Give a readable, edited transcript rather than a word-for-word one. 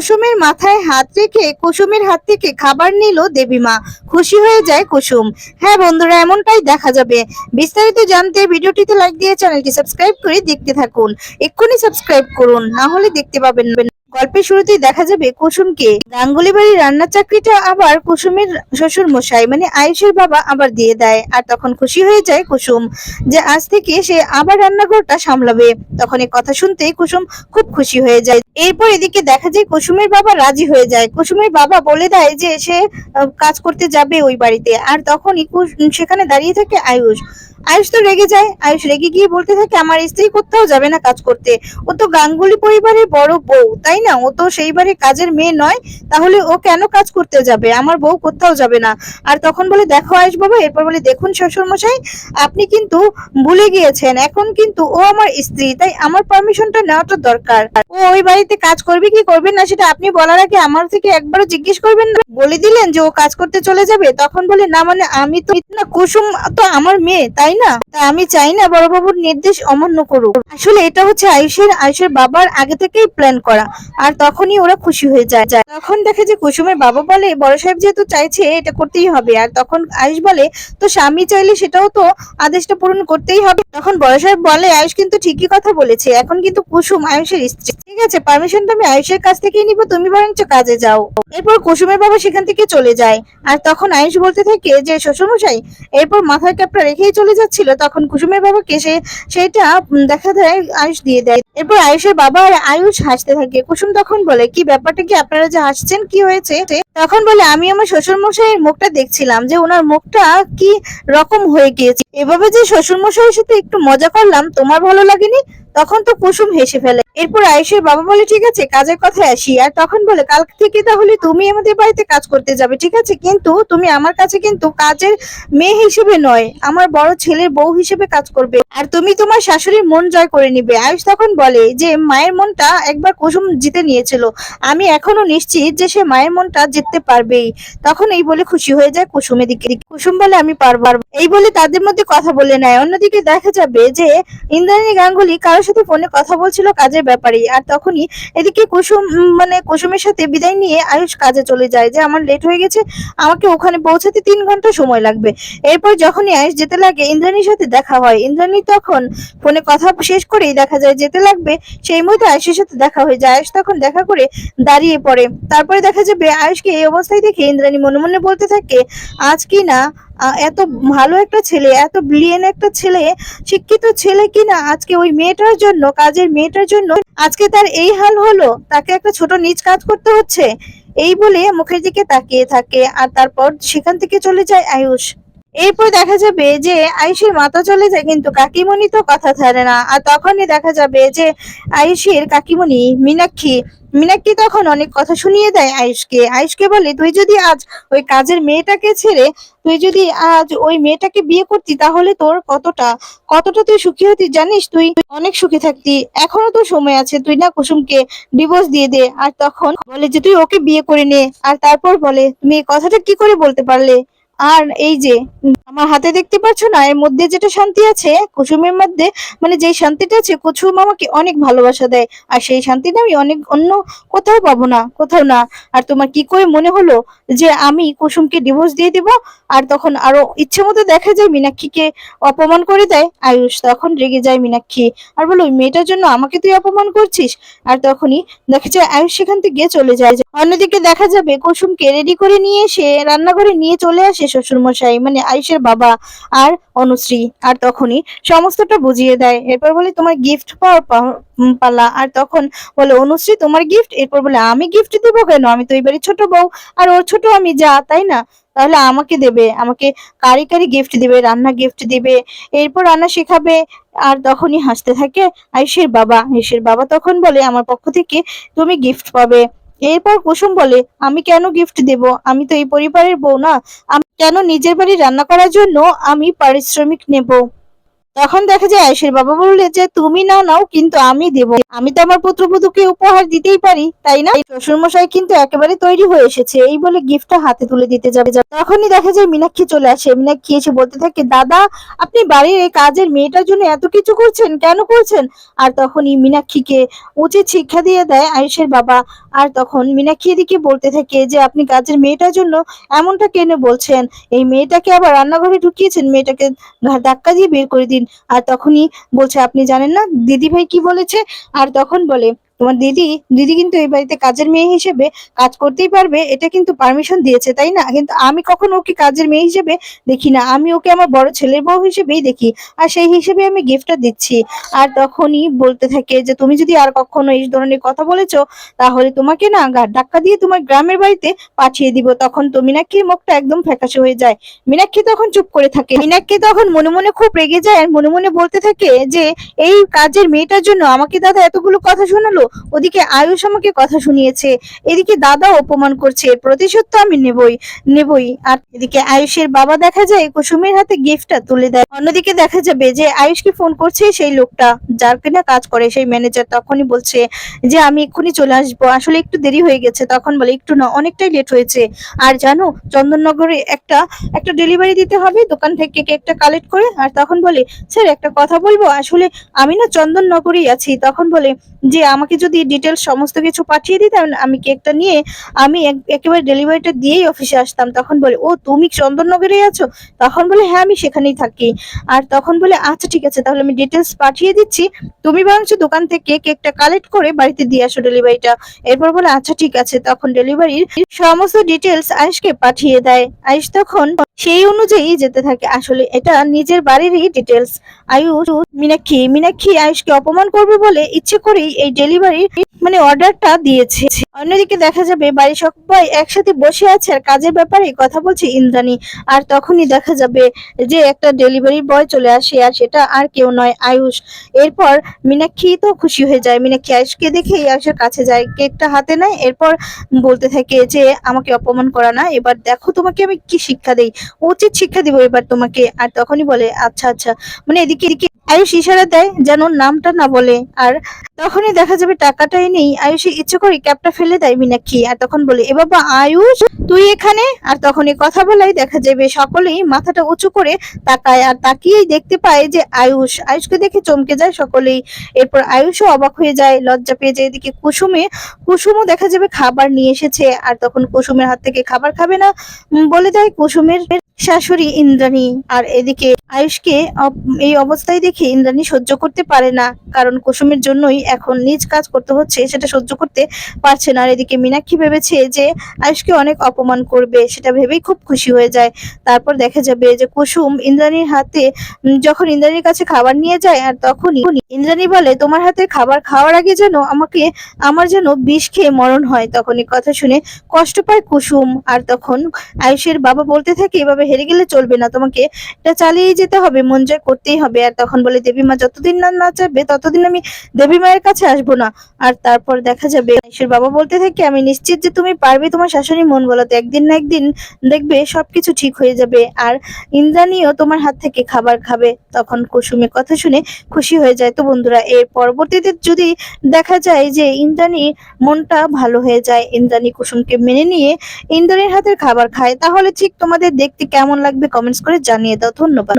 কুসুমের মাথায় হাত রেখে কুসুমের হাত থেকে খাবার নিল দেবীমা। খুশি হয়ে যায় কুসুম। হ্যাঁ বন্ধুরা, এমনটাই দেখা যাবে। বিস্তারিত জানতে ভিডিওটিতে লাইক দিয়ে চ্যানেলটি সাবস্ক্রাইব করে দেখতে থাকুন। এক্ষুনি সাবস্ক্রাইব করুন, না হলে দেখতে পাবেন। গল্পের শুরুতেই দেখা যাবে কুসুমকে গাঙ্গুলি বাড়ির রান্নার চাকরিটা আবার কুসুমের শ্বশুর মশাই মানে আয়ুষের বাবা আবার দিয়ে দেয়। আর তখন খুশি হয়ে যায় কুসুম যে আজ থেকে সে আবার রান্নাঘরটা সামলাবে। তখন এই কথা শুনতেই কুসুম খুব খুশি হয়ে যায়। এরপর এদিকে দেখা যায় কুসুমের বাবা রাজি হয়ে যায়। কুসুমের বাবা বলে দেয় যে সে কাজ করতে যাবে ওই বাড়িতে। আর তখনই সেখানে দাঁড়িয়ে থাকে আয়ুষ। আয়ুষ তো রেগে যায়। আয়ুষ রেগে গিয়ে বলতে থাকে, আমার স্ত্রী কোথাও যাবে না কাজ করতে। ও তো গাঙ্গুলি পরিবারের বড় বউ, তাই না? ও তো সেই বাড়ির কাজের মেয়ে নয়, তাহলে ও কেন কাজ করতে যাবে? আমার বউ কোথাও যাবে না। আর তখন বলে, দেখো আয়ুষ বাবা, এরপর বলে, দেখুন শ্বশুর মশাই, আপনি কিন্তু ভুলে গিয়েছেন, এখন কিন্তু ও আমার স্ত্রী, তাই আমার পারমিশনটা নেওয়াটা দরকার। ও ওই বাড়িতে কাজ করবে কি করবে না সেটা আপনি বলার আগে আমার থেকে একবারও জিজ্ঞেস করবেন না? বলে দিলেন যে ও কাজ করতে চলে যাবে। তখন বলে, না মানে আমি তো না, কুসুম তো আমার মেয়ে, তাই না? তাই আমি চাই না বড়বাবুর নির্দেশ অমান্য করুক। আসলে এটা হচ্ছে আয়ুষের বাবার আগে থেকেই প্ল্যান করা। আর তখনই ওরা খুশি হয়ে যায়। তখন দেখে যে কুসুমের বাবা বলে, বড় সাহেব যেহেতু চাইছে এটা করতেই হবে। আর তখন আয়ুষ বলে, তো স্বামী চাইলে সেটাও তো আদেশটা পূরণ করতেই হবে। তখন বড় সাহেব বলে, আয়ুষ কিন্তু ঠিকই কথা বলেছে, এখন কিন্তু কুসুম আয়ুষের স্ত্রী। ঠিক আছে, পারমিশনটা আমি আয়ুষের কাছ থেকেই নিবো, তুমি বরঞ্চ কাজে যাও। এরপর কুসুমের বাবা সেখান থেকে চলে যায়। আর তখন আয়ুষ বলতে থাকে যে শ্বশুরমশাই, এরপর মাথায় ক্যাপটা রেখেই চলে যাচ্ছিল। তখন কুসুমের বাবাকে সেটা দেখা যায় আয়ুষ দিয়ে দেয়। এরপর আয়ুষের বাবা আর আয়ুষ হাসতে থাকে। কুসুম তখন বলে, কি ব্যাপারটা কি, আপনারা যে হাসছেন, কি হয়েছে? তখন বলে, আমি আমার শ্বশুর মশাইয়ের মুখটা দেখছিলাম যে ওনার মুখটা কি রকম হয়ে গিয়েছে। এভাবে যে শ্বশুর মশাইয়ের সাথে একটু মজা করলাম, তোমার ভালো লাগেনি? তখন তো কুসুম হেসে ফেলে। এরপর আয়ুষের বাবা বলে, ঠিক আছে, কাজের কথায় আসি। আর তখন বলে, কাল থেকে তাহলে তুমি আমাদের বাড়িতে কাজ করতে যাবে, ঠিক আছে? কিন্তু তুমি আমার কাছে কিন্তু কাজের মেয়ে হিসেবে নয়, আমার বড় ছেলের বউ হিসেবে কাজ করবে। আর তুমি তোমার শাশুড়ির মন জয় করে নিবে। আয়ুষ তখন বলে যে মায়ের মনটা একবার কুসুম জিতে নিয়েছিল, আমি এখনো নিশ্চিত যে সে মায়ের মনটা জিততে পারবেই। তখন এই বলে খুশি হয়ে যায় কুসুমের দিকে। কুসুম বলে, আমি পারবো। এই বলে তাদের মধ্যে কথা বলে নেয়। অন্যদিকে দেখা যাবে যে ইন্দ্রাণী গাঙ্গুলি কারোর সাথে ফোনে কথা বলছিল কাজের ব্যাপারে। আর তখনই এদিকে কুসুম মানে কুসুমের সাথে বিদায় নিয়ে আয়ুষ কাজে চলে যায় যে আমার লেট হয়ে গেছে, আমাকে ওখানে পৌঁছাতে 3 ঘন্টা সময় লাগবে। এরপর যখনই আয়ুষ যেতে লাগে, ইন্দ্রাণীর সাথে দেখা হয়। ইন্দ্রাণী তখন ফোনে কথা শেষ করেই দেখা যায় যেতে লাগবে, সেই মুহূর্তে আয়ুষের সাথে দেখা হয়ে যায়। আয়ুষ তখন দেখা করে দাঁড়িয়ে পড়ে। তারপরে দেখা যাবে আয়ুষকে এই অবস্থায় দেখে ইন্দ্রাণী মনে মনে বলতে থাকে, আজ কি না এত ভালো একটা ছেলে, এত ব্রিলিয়েন্ট একটা ছেলে, শিক্ষিত ছেলে কিনা আজকে ওই মেয়েটার জন্য, কাজের মেয়েটার জন্য আজকে তার এই হাল হলো, তাকে একটা ছোট নিচ কাজ করতে হচ্ছে। এই বলে মুখের দিকে তাকিয়ে থাকে। আর তারপর সেখান থেকে চলে যায় আয়ুষ। এরপর দেখা যাবে যে আয়ুষের মাথা চলে যায়, কিন্তু কাকিমণি তো কথা ছাড়ে না। আর তখনই দেখা যাবে যে আয়ুষের কাকিমণি মীনাক্ষী তখন অনেক কথা শুনিয়ে দেয় আয়ুষকে। আয়ুষকে বলে, তুই যদি আজ ওই কাজের মেয়েটাকে ছেড়ে তুই যদি আজ ওই মেয়েটাকে বিয়ে করতি, তাহলে তোর কতটা কতটা তুই সুখী হতি জানিস? তুই অনেক সুখী থাকতি। এখনো তো সময় আছে, তুই না কুসুমকে ডিভোর্স দিয়ে দে। আর তখন বলে যে তুই ওকে বিয়ে করে নে। আর তারপর বলে, তুমি এই কথাটা কি করে বলতে পারলে? আর এই যে আমার হাতে দেখতে পাচ্ছ না, এর মধ্যে যেটা শান্তি আছে কুসুমের মধ্যে, মানে যে শান্তিটা আছে, কুসুম আমাকে অনেক ভালোবাসা দেয়। আর সেই শান্তিটা আমি অনেক অন্য কোথাও পাবো না, কোথাও না। আর তোমার কি করে মনে হলো যে আমি কুসুমকে ডিভোর্স দিয়ে দিব? আর তখন আরো ইচ্ছে মতো দেখা যায় মীনাক্ষীকে অপমান করে দেয় আয়ুষ। তখন রেগে যায় মীনাক্ষী আর বলো, ওই মেয়েটার জন্য আমাকে তুই অপমান করছিস? আর তখনই দেখা যায় আয়ুষ সেখান থেকে চলে যায়। অন্যদিকে দেখা যাবে কুসুমকে রেডি করে নিয়ে এসে রান্নাঘরে নিয়ে চলে আসে শ্বশুর মশাই মানে আয়ুষের বাবা আর অনুশ্রী। আর তখনই সমস্তটা বুঝিয়ে দেয়। এরপর বলে, তোমার গিফট পাওয়ার পালা। আর তখন বলে অনুশ্রী, তোমার গিফট? এরপর বলে, আমি গিফট দেবো কেন? আমি তো এবারে ছোট বউ, আর ওর ছোট আমি, যা তাই না? তাহলে আমাকে দেবে, আমাকে কারি কারি গিফট দিবে, রান্না গিফট দিবে, এরপর রান্না শেখাবে। আর তখনই হাসতে থাকে আয়ুষের বাবা তখন বলে, আমার পক্ষ থেকে তুমি গিফট পাবে। এরপর কুসুম বলে, আমি কেন গিফট দেব? আমি তো এই পরিবারের বউ না, আমি কেন নিজের বাড়ি রান্না করার জন্য আমি পারিশ্রমিক নেব? তখন দেখা যায় আয়েশের বাবা বললে যে তুমি না নাও কিন্তু আমি দেব, আমি তো আমার পুত্রবধূকে উপহার দিতেই পারি তাই না। শ্বশুর মশাই কিন্তু একেবারে তৈরি হয়ে এসেছে, এই বলে গিফটটা হাতে তুলে দিতে যাবে। তখনই দেখা যায় মীনাক্ষী চলে আসে। মীনাক্ষী এসে বলতে থাকে, দাদা আপনি বাড়ির এই কাজের মেয়েটার জন্য এত কিছু করছেন, কেন করছেন? আর তখনই মীনাক্ষীকে উচিত শিক্ষা দিয়ে দেয় আয়েশের বাবা। আর তখন মীনাক্ষী এদিকে বলতে থাকে যে আপনি কাজের মেয়েটার জন্য এমনটা কেন বলছেন? এই মেয়েটাকে আবার রান্নাঘরে ঢুকিয়েছেন, মেয়েটাকে ধাক্কা দিয়ে বের করে দিন। আর তখনই বলছে আপনি জানেন না দিদি ভাই কি বলেছে? আর তখন বলে তোমার দিদি দিদি কিন্তু এই বাড়িতে কাজের মেয়ে হিসেবে কাজ করতেই পারবে, এটা কিন্তু পারমিশন দিয়েছে তাই না, কিন্তু আমি কখনো ওকে কাজের মেয়ে হিসেবে দেখি না, আমি ওকে আমার বড় ছেলের বউ হিসেবেই দেখি, আর সেই হিসেবে আমি গিফটটা দিচ্ছি। আর তখনই বলতে থাকে যে তুমি যদি আর কখনো এই ধরনের কথা বলেছো তাহলে তোমাকে না ধাক্কা দিয়ে তোমার গ্রামের বাড়িতে পাঠিয়ে দিব। তখন তো মীনাক্ষীর মুখটা একদম ফ্যাকাশে হয়ে যায়। মীনাক্ষী তখন চুপ করে থাকে। মীনাক্ষী তখন মনে মনে খুব রেগে যায় আর মনে মনে বলতে থাকে যে এই কাজের মেয়েটার জন্য আমাকে দাদা এতগুলো কথা শোনালো, ওদিকে আয়ুষ আমাকে কথা শুনিয়েছে, এদিকে দাদা অপমান করছে, এর প্রতিশোধ তো আমি নেবই নেবই। আর এদিকে আয়ুষের বাবা দেখা যায় কুসুমের হাতে গিফটটা তুলে দেয়। অন্যদিকে দেখা যাবে যে আয়ুষকে ফোন করছে সেই লোকটা, যার কিনা কাজ করে সেই ম্যানেজার। তখনই বলছে যে আমি এক্ষুনি চলে আসবো, আসলে একটু দেরি হয়ে গেছে। তখন বলে একটু না অনেকটাই লেট হয়েছে, আর জানো চন্দননগরে একটা একটা ডেলিভারি দিতে হবে দোকান থেকে কেকটা কালেক্ট করে। আর তখন বলে স্যার একটা কথা বলবো, আসলে আমি না চন্দননগরেই আছি। তখন বলে যে আমাকে যদি ডিটেলস সমস্ত কিছু পাঠিয়ে দিতেন আমি কেকটা নিয়ে আমি একেবারে ডেলিভারিটা দিয়েই অফিসে আসতাম। তখন বলে ও তুমি চন্দননগরেই আছো? তখন বলে হ্যাঁ আমি সেখানেই থাকি। আর তখন বলে আচ্ছা ঠিক আছে তাহলে আমি ডিটেলস পাঠিয়ে দিচ্ছি, তুমি বরঞ্চ দোকান থেকে কেকটা কালেক্ট করে বাড়িতে দিয়ে আসো ডেলিভারিটা। এরপর বলে আচ্ছা ঠিক আছে। তখন ডেলিভারির সমস্ত ডিটেলস আয়েশকে পাঠিয়ে দেয়। আয়েশ তখন সেই অনুযায়ী যেতে থাকে। আসলে এটা নিজের বাড়িরই ডিটেলস। আয়ুষ মীনাক্ষী আয়ুষকে অপমান করবে বলে ইচ্ছে করেই এই ডেলিভারি মানে অর্ডারটা দিয়েছে। অন্যদিকে দেখা যাবে বাড়ির সবাই একসাথে বসে আছে আর কাজের ব্যাপারে কথা বলছে ইন্দ্রাণী। আর তখনই দেখা যাবে যে একটা ডেলিভারি বয় চলে আসে, আর সেটা আর কেউ নয় আয়ুষ। এরপর মীনাক্ষী তো খুশি হয়ে যায়, মীনাক্ষী আয়ুষকে দেখে আয়ুষের কাছে যায়, কেকটা হাতে নেয়। এরপর বলতে থাকে যে আমাকে অপমান করা না, এবার দেখো তোমাকে আমি কি শিক্ষা দেই, উচিত শিক্ষা দিব এবার তোমাকে। আর তখনই বলে আচ্ছা আচ্ছা, মানে এদিকে এদিকে আয়ুষ ইশারা দেয় যেন নামটা না বলে। আর তখনই দেখা যাবে টাকাটাই নেই, আয়ুষ ইচ্ছে করে ক্যাপটা ফেলে দেয় মীনাক্ষী। আর তখন বলে এ বাবা আয়ুষ তুই এখানে? আর তখনই কথা বলাই দেখা যাবে সকলেই মাথাটা উঁচু করে তাকায়, আর তাকিয়েই দেখতে পায় যে আয়ুষকে দেখে চমকে যায় সকলেই। এরপর আয়ুষও অবাক হয়ে যায়, লজ্জা পেয়ে যায়। এদিকে কুসুমও দেখা যাবে খাবার নিয়ে এসেছে, আর তখন কুসুমের হাত থেকে খাবার খাবে না বলে দেয় কুসুমের শাশুড়ি ইন্দ্রাণী। আর এদিকে আয়ুষকে এই অবস্থায় দেখে ইন্দ্রাণী সহ্য করতে পারে না, কারণ কুসুমের জন্যই এখন নিজ কাজ করতে হচ্ছে, সেটা সহ্য করতে পারছে না। আর এদিকে মীনাক্ষী ভেবেছে যে আয়ুষকে অনেক অপমান করবে, সেটা ভেবেই খুব খুশি হয়ে যায়। তারপর দেখা যাবে যে কুসুম ইন্দ্রাণীর হাতে যখন ইন্দ্রাণীর কাছে খাবার নিয়ে যায়, আর তখনই ইন্দ্রাণী বলে তোমার হাতে খাবার খাওয়ার আগে যেন আমার যেন বিষ খেয়ে মরণ হয়। তখনই কথা শুনে কষ্ট পায় কুসুম। আর তখন আয়ুষের বাবা বলতে থাকে এভাবে হেরে গেলে চলবে না, তোমাকে এটা চালিয়ে যেতে হবে, মন জয় করতেই হবে। আর তখন বলে দেবী মা যতদিন না না চাইবে ততদিন আমি দেবী মায়ের কাছে আসবো না। আর তারপর দেখা যাবে আয়ুষের বাবা বলতে থাকে আমি নিশ্চিত যে তুমি পারবে তোমার শাশুড়ি মন বলাতে, একদিন না একদিন দেখবে সবকিছু ঠিক হয়ে যাবে, আর ইন্দ্রাণীও তোমার হাত থেকে খাবার খাবে। তখন কুসুমের কথা শুনে খুশি হয়ে যায়। তো বন্ধুরা এর পরবর্তীতে যদি দেখা যায় যে ইন্দ্রাণী মনটা ভালো হয়ে যায়, ইন্দ্রাণী কুসুমকে মেনে নিয়ে ইন্দ্রাণীর হাতের খাবার খায়, তাহলে ঠিক তোমাদের দেখতে কেমন লাগবে কমেন্টস করে জানিয়ে দাও। ধন্যবাদ।